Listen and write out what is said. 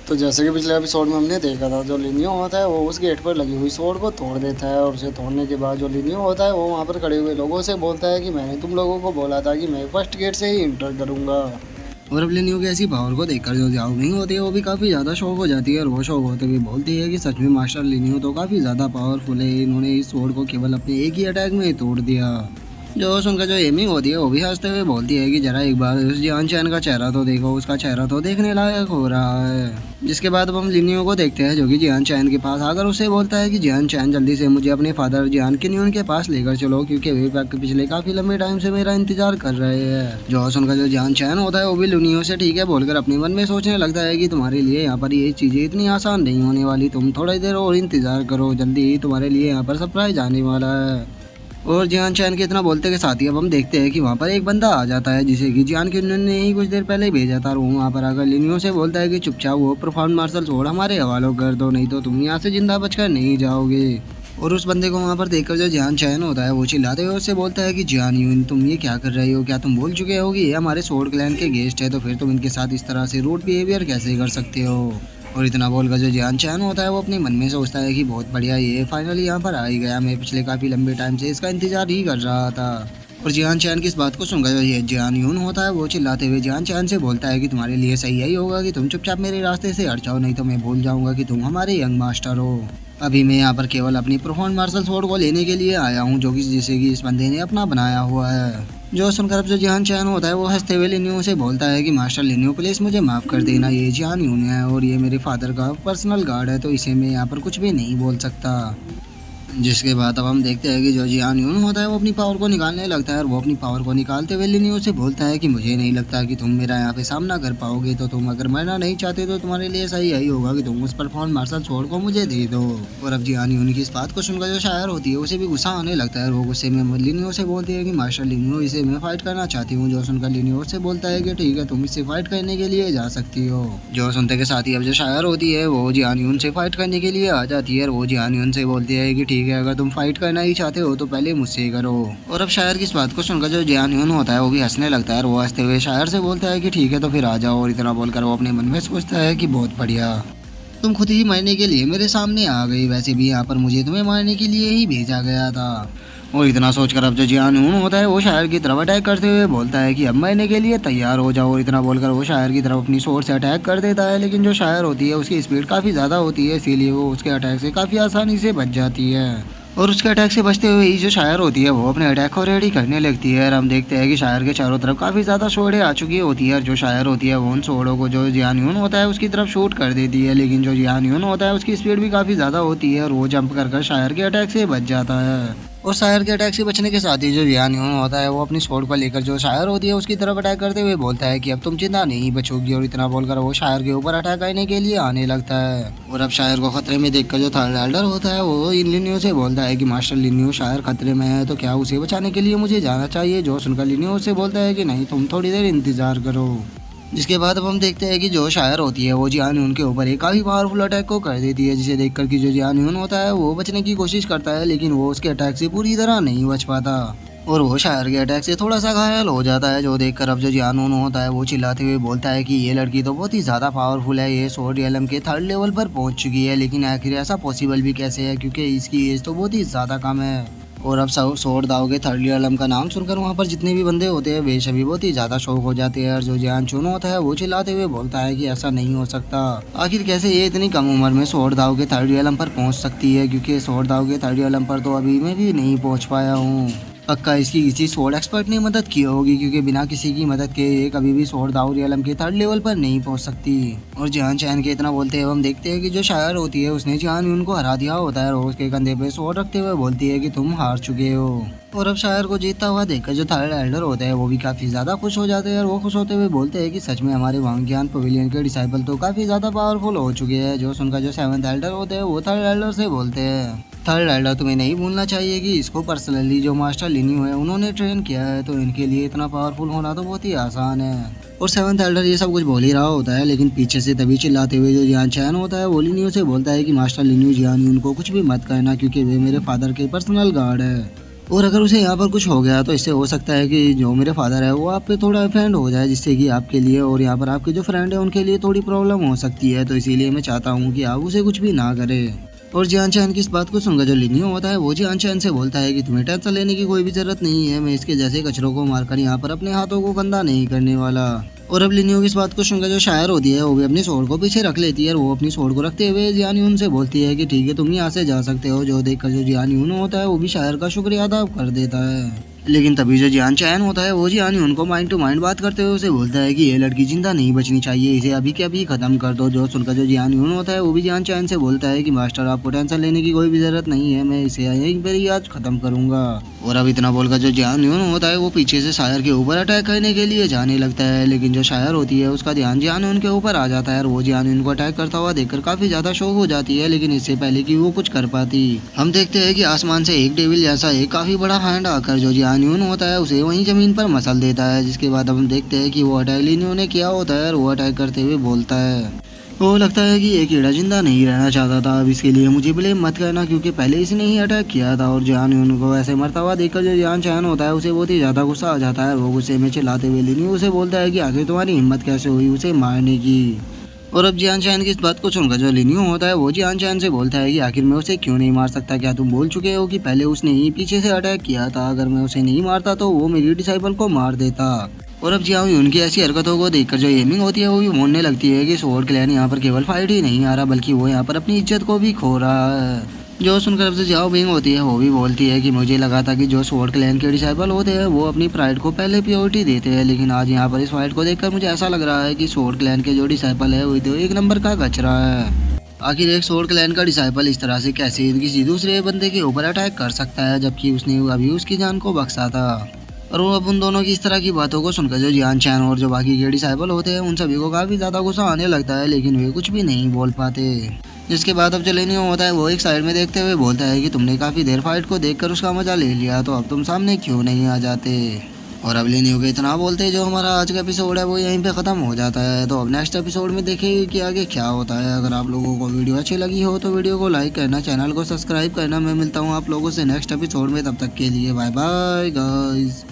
तो जैसे कि पिछले एपिसोड में हमने देखा था, जो लिनियो होता है वो उस गेट पर लगी हुई स्वॉर्ड को तोड़ देता है, और उसे तोड़ने के बाद जो लिनियो होता है वो वहाँ पर खड़े हुए लोगों से बोलता है कि मैंने तुम लोगों को बोला था कि मैं फर्स्ट गेट से ही इंटर करूँगा। और अब लिनियो की ऐसी पावर को देखकर जो जाओ मिंग होती है वो भी काफ़ी ज़्यादा शौक हो जाती है, और वो शौक होते हुए बोलती है कि सच में मास्टर लिनियो तो काफ़ी ज़्यादा पावरफुल है, इन्होंने इस स्वॉर्ड को केवल अपने एक ही अटैक में ही तोड़ दिया। जो सुनकर जो एमिंग होती है वो भी हंसते हुए बोलती है कि जरा एक बार उस जियान चैन का चेहरा तो देखो, उसका चेहरा तो देखने लायक हो रहा है। जिसके बाद अब हम लिनियो को देखते हैं जो कि जियान चैन के पास आकर उसे बोलता है कि जियान चैन जल्दी से मुझे अपने फादर जियान किन्यून के पास लेकर चलो, क्योंकि वे पिछले काफी लंबे टाइम से मेरा इंतजार कर रहे हैं। जो सुनकर जो जियान चैन होता है वो भी लिनियो से ठीक है बोलकर अपने मन में सोचने लगता है कि तुम्हारे लिए यहाँ पर ये चीजें इतनी आसान नहीं होने वाली, तुम थोड़ी देर और इंतजार करो, जल्दी ही तुम्हारे लिए यहाँ पर सरप्राइज आने वाला है। और जियान चैन के इतना बोलते के साथ ही अब हम देखते हैं कि वहाँ पर एक बंदा आ जाता है जिसे कि जियान किन्यून ने ही कुछ देर पहले भेजा था, और वो वहाँ पर आकर लिनियो से बोलता है कि चुपचाप वो प्रोफाउंड मार्शल स्वॉर्ड हमारे हवाले कर दो, नहीं तो तुम यहाँ से जिंदा बचकर नहीं जाओगे। और उस बंदे को वहाँ पर देखकर जो जियान चैन होता है वो चिल्लाते हुए उससे बोलता है कि जियान यून तुम ये क्या कर रही हो, क्या तुम भूल चुके हो कि ये हमारे स्वॉर्ड क्लैन के गेस्ट है, तो फिर तुम इनके साथ इस तरह से रूड बिहेवियर कैसे कर सकते हो। और इतना बोलकर जो जियान चैन होता है वो अपने मन में सोचता है कि बहुत बढ़िया, ये फाइनली यहाँ पर आ ही गया, मैं पिछले काफ़ी लंबे टाइम से इसका इंतजार ही कर रहा था। और जियान चैन की इस बात को सुनकर जो ये जियान यून होता है वो चिल्लाते हुए जियान चैन से बोलता है कि तुम्हारे लिए सही यही होगा कि तुम चुपचाप मेरे रास्ते से हट जाओ, नहीं तो मैं भूल जाऊंगा कि तुम हमारे यंग मास्टर हो। अभी मैं यहाँ पर केवल अपनी प्रोफाउंड मार्शल स्वॉर्ड को लेने के लिए आया हूँ, जो कि जिसे कि इस बंदे ने अपना बनाया हुआ है। जो सुनकर अब जो जियान चैन होता है वो हंसते हुए लिन्यू से बोलता है कि मास्टर लिन्यू प्लीज मुझे माफ़ कर देना, ये जियान यून है और ये मेरे फादर का पर्सनल गार्ड है, तो इसे मैं यहाँ पर कुछ भी नहीं बोल सकता। जिसके बाद अब हम देखते हैं कि जो जियान यून होता है वो अपनी पावर को निकालने लगता है, और वो अपनी पावर को निकालते हुए लिनियो से बोलता है कि मुझे नहीं लगता कि तुम मेरा यहाँ पे सामना कर पाओगे, तो तुम अगर मरना नहीं चाहते तो तुम्हारे लिए सही यही होगा कि तुम उस परफॉर्म मार्शल स्वॉर्ड को मुझे दे दो। और अब जियान यून की इस बात को सुनकर जो शायर होती है उसे भी गुस्सा आने लगता है, और वो गुस्से में लिनियो से बोलती है कि मास्टर लिनियो इसे मैं फाइट करना चाहती हूँ। जो सुनकर लिनियो से बोलता है कि ठीक है तुम इससे फाइट करने के लिए जा सकती हो। जो सुनते के साथ ही अब जो शायर होती है वो जियान यून से फाइट करने के लिए आ जाती है, और वो जियान यून से बोलती है कि ठीक है अगर तुम फाइट करना ही चाहते हो तो पहले मुझसे करो। और अब शायर की इस बात को सुनकर जो जियान यून होता है वो भी हंसने लगता है, और वो हंसते हुए शायर से बोलता है कि ठीक है तो फिर आ जाओ। और इतना बोलकर वो अपने मन में सोचता है कि बहुत बढ़िया, तुम खुद ही मरने के लिए मेरे सामने आ गई, वैसे भी यहाँ पर मुझे तुम्हें मारने के लिए ही भेजा गया था। और इतना सोचकर अब जो जियान यून होता है वो शायर की तरफ अटैक करते हुए बोलता है कि अब मरने के लिए तैयार हो जाओ। और इतना बोलकर वो शायर की तरफ अपनी सोर्ड से अटैक कर देता है, लेकिन जो शायर होती है उसकी स्पीड काफ़ी ज़्यादा होती है, इसीलिए वो उसके अटैक से काफ़ी आसानी से बच जाती है। और उसके अटैक से बचते हुए ही जो शायर होती है वो अपने अटैक को रेडी करने लगती है, और हम देखते हैं कि शायर के चारों तरफ काफ़ी ज़्यादा सोड़े आ चुकी होती है, और जो शायर होती है वो उन सोड़ों को जो जियान यून होता है उसकी तरफ शूट कर देती है, लेकिन जो जियान यून होता है उसकी स्पीड भी काफ़ी ज़्यादा होती है, और वो जंप कर शायर के अटैक से बच जाता है। और शायर के अटैक से बचने के साथ ही जो जियान यून होता है वो अपनी स्वॉर्ड को लेकर जो शायर होती है उसकी तरफ अटैक करते हुए बोलता है कि अब तुम जिंदा नहीं बचोगी। और इतना बोलकर वो शायर के ऊपर अटैक करने के लिए आने लगता है, और अब शायर को खतरे में देखकर जो थर्ड एल्डर होता है वो इन लिन्यू से बोलता है कि मास्टर लिन्यू शायर खतरे में है, तो क्या उसे बचाने के लिए मुझे जाना चाहिए। जो सुनकर लिन्यू से बोलता है कि नहीं तुम थोड़ी देर इंतजार करो। जिसके बाद अब हम देखते हैं कि जो शायर होती है वो जियान यून के ऊपर एक काफ़ी पावरफुल अटैक को कर देती है, जिसे देखकर कि जो जियान यून होता है वो बचने की कोशिश करता है, लेकिन वो उसके अटैक से पूरी तरह नहीं बच पाता, और वो शायर के अटैक से थोड़ा सा घायल हो जाता है। जो देखकर अब जो जियान यून होता है वो चिल्लाते हुए बोलता है कि ये लड़की तो बहुत ही ज़्यादा पावरफुल है, ये स्वॉर्ड रियलम के थर्ड लेवल पर पहुंच चुकी है, लेकिन आखिर ऐसा पॉसिबल भी कैसे है, क्योंकि इसकी एज तो बहुत ही ज़्यादा कम है। और अब स्वॉर्ड दाव के थर्ड आलम का नाम सुनकर वहाँ पर जितने भी बंदे होते हैं वे सभी बहुत ही ज़्यादा शौक हो जाते हैं, और जो जियान चुन होता है वो चिल्लाते हुए बोलता है कि ऐसा नहीं हो सकता, आखिर कैसे ये इतनी कम उम्र में स्वॉर्ड दाव के थर्ड आलम पर पहुँच सकती है, क्योंकि स्वॉर्ड दाव के थर्ड आलम पर तो अभी मैं भी नहीं पहुँच पाया हूँ। पक्का इसकी किसी स्वॉर्ड एक्सपर्ट ने मदद की होगी, क्योंकि बिना किसी की मदद के ये कभी भी स्वॉर्ड दाव रियलम के थर्ड लेवल पर नहीं पहुंच सकती। और जियान चैन के इतना बोलते हैं हम देखते हैं कि जो शायर होती है उसने जियान यून को हरा दिया होता है, और उसके कंधे पे स्वॉर्ड रखते हुए बोलती है कि तुम हार चुके हो। और अब शायर को जीतता हुआ देखकर जो थर्ड एल्डर होते हैं वो भी काफ़ी ज़्यादा खुश हो जाते हैं, और वो खुश होते हुए बोलते हैं कि सच में हमारे वांग्यान पवेलियन के डिसाइपल तो काफ़ी ज़्यादा पावरफुल हो चुके हैं। जो सुनकर जो सेवंथ एल्डर होते हैं वो थर्ड एल्डर से बोलते हैं, थर्ड एल्डर तुम्हें नहीं भूलना चाहिए कि इसको पर्सनली जो मास्टर लिन्यू है उन्होंने ट्रेन किया है, तो इनके लिए इतना पावरफुल होना तो बहुत ही आसान है। और सेवंथ एल्डर ये सब कुछ बोल ही रहा होता है, लेकिन पीछे से तभी चिल्लाते हुए जो जियान चैन होता है वो लिन्यू से बोलता है कि मास्टर लिन्यू जियान यून को कुछ भी मत करना, क्योंकि वे मेरे फादर के पर्सनल गार्ड है। और अगर उसे यहाँ पर कुछ हो गया तो इससे हो सकता है कि जो मेरे फादर है वो आप पे थोड़ा ऑफेंड हो जाए, जिससे कि आपके लिए और यहाँ पर आपके जो फ्रेंड है उनके लिए थोड़ी प्रॉब्लम हो सकती है। तो इसीलिए मैं चाहता हूँ कि आप उसे कुछ भी ना करें। और जियान चैन की इस बात को सुनकर जो लिनियो होता है वो जियान चैन से बोलता है कि तुम्हें टेंशन लेने की कोई भी जरूरत नहीं है, मैं इसके जैसे कचरों को मारकर यहाँ पर अपने हाथों को गंदा नहीं करने वाला। और अब लिनियो की इस बात को सुनकर जो शायर होती है वो भी अपनी सोड को पीछे रख लेती है और वो अपनी सोड को रखते हुए जियान यून से बोलती है कि ठीक है तुम यहाँ से जा सकते हो। जो देखकर जो जियान यून होता है वो भी शायर का शुक्रिया अदा कर देता है। लेकिन तभी जो जियान चैन होता है वो जियान यून को माइंड टू माइंड बात करते हुए उसे बोलता है कि ये लड़की जिंदा नहीं बचनी चाहिए, इसे अभी के अभी खत्म कर दो। जो सुनकर जो जियान यून होता है वो भी जियान चैन से बोलता है कि मास्टर आपको टेंशन लेने की कोई भी जरूरत नहीं है, मैं इसे यहीं पर ही आज खत्म करूंगा। और अब इतना बोलकर जो जियान यून होता है वो पीछे से शायर के ऊपर अटैक करने के लिए जाने लगता है, लेकिन जो शायर होती है उसका ध्यान जियान यून के ऊपर आ जाता है और वो जियान यून को अटैक करता हुआ देखकर काफी ज्यादा शौक हो जाती है। लेकिन इससे पहले कि वो कुछ कर पाती हम देखते हैं कि आसमान से एक डेविल जैसा एक काफी बड़ा हैंड आकर जो जियान यून होता है उसे वहीं जमीन पर मसल देता है। जिसके बाद हम देखते हैं कि वो अटैक लिनियो ने किया होता है और वो अटैक करते हुए बोलता है वो लगता है कि ये कीड़ा जिंदा नहीं रहना चाहता था, अब इसके लिए मुझे ब्लेम मत करना क्योंकि पहले इसने ही अटैक किया था। और जियान यून को ऐसे मरता हुआ देखकर जो जियान चैन होता है उसे बहुत ही ज्यादा गुस्सा आ जाता है। वो गुस्से में चिल्लाते हुए लिनियो उसे बोलता है कि आखिर तुम्हारी हिम्मत कैसे हुई उसे मारने की। और अब जियान चैन की इस बात को सुनकर जो लिनियो होता है वो जियान चैन से बोलता है कि आखिर मैं उसे क्यों नहीं मार सकता, क्या तुम भूल चुके हो कि पहले उसने ही पीछे से अटैक किया था, अगर मैं उसे नहीं मारता तो वो मेरी डिसाइपल को मार देता। और अब जियान यून की ऐसी हरकतों को देखकर जो एमिंग होती है वो भी बोलने लगती है कि स्वॉर्ड क्लैन यहाँ पर केवल फाइट ही नहीं आ रहा बल्कि वो यहाँ पर अपनी इज्जत को भी खो रहा है। जो सुनकर अब से जाओ बिंग होती है वो भी बोलती है कि मुझे लगा था कि जो स्वॉर्ड क्लैन के डिसाइपल होते हैं वो अपनी प्राइड को पहले प्योरिटी देते हैं, लेकिन आज यहाँ पर इस फाइट को देखकर मुझे ऐसा लग रहा है कि स्वॉर्ड क्लैन के जो डिसाइपल है वो तो एक नंबर का कचरा है। आखिर एक स्वॉर्ड क्लैन का डिसाइपल इस तरह से कैसे किसी दूसरे बंदे के ऊपर अटैक कर सकता है जबकि उसने अभी उसकी जान को बख्शा था। और वो अब उन दोनों की इस तरह की बातों को सुनकर जो जियान चैन और जो बाकी के डिसाइपल होते हैं उन सभी को काफी ज्यादा गुस्सा आने लगता है, लेकिन वे कुछ भी नहीं बोल पाते। जिसके बाद अब जो लिनियो होता है वो एक साइड में देखते हुए बोलता है कि तुमने काफी देर फाइट को देखकर उसका मजा ले लिया तो अब तुम सामने क्यों नहीं आ जाते। और अब लिनियो के इतना बोलते जो हमारा आज का एपिसोड है वो यहीं पे खत्म हो जाता है। तो अब नेक्स्ट एपिसोड में देखेंगे कि आगे क्या होता है। अगर आप लोगों को वीडियो अच्छी लगी हो तो वीडियो को लाइक करना, चैनल को सब्सक्राइब करना। मैं मिलता हूँ आप लोगों से नेक्स्ट एपिसोड में, तब तक के लिए बाय बाय गाइस।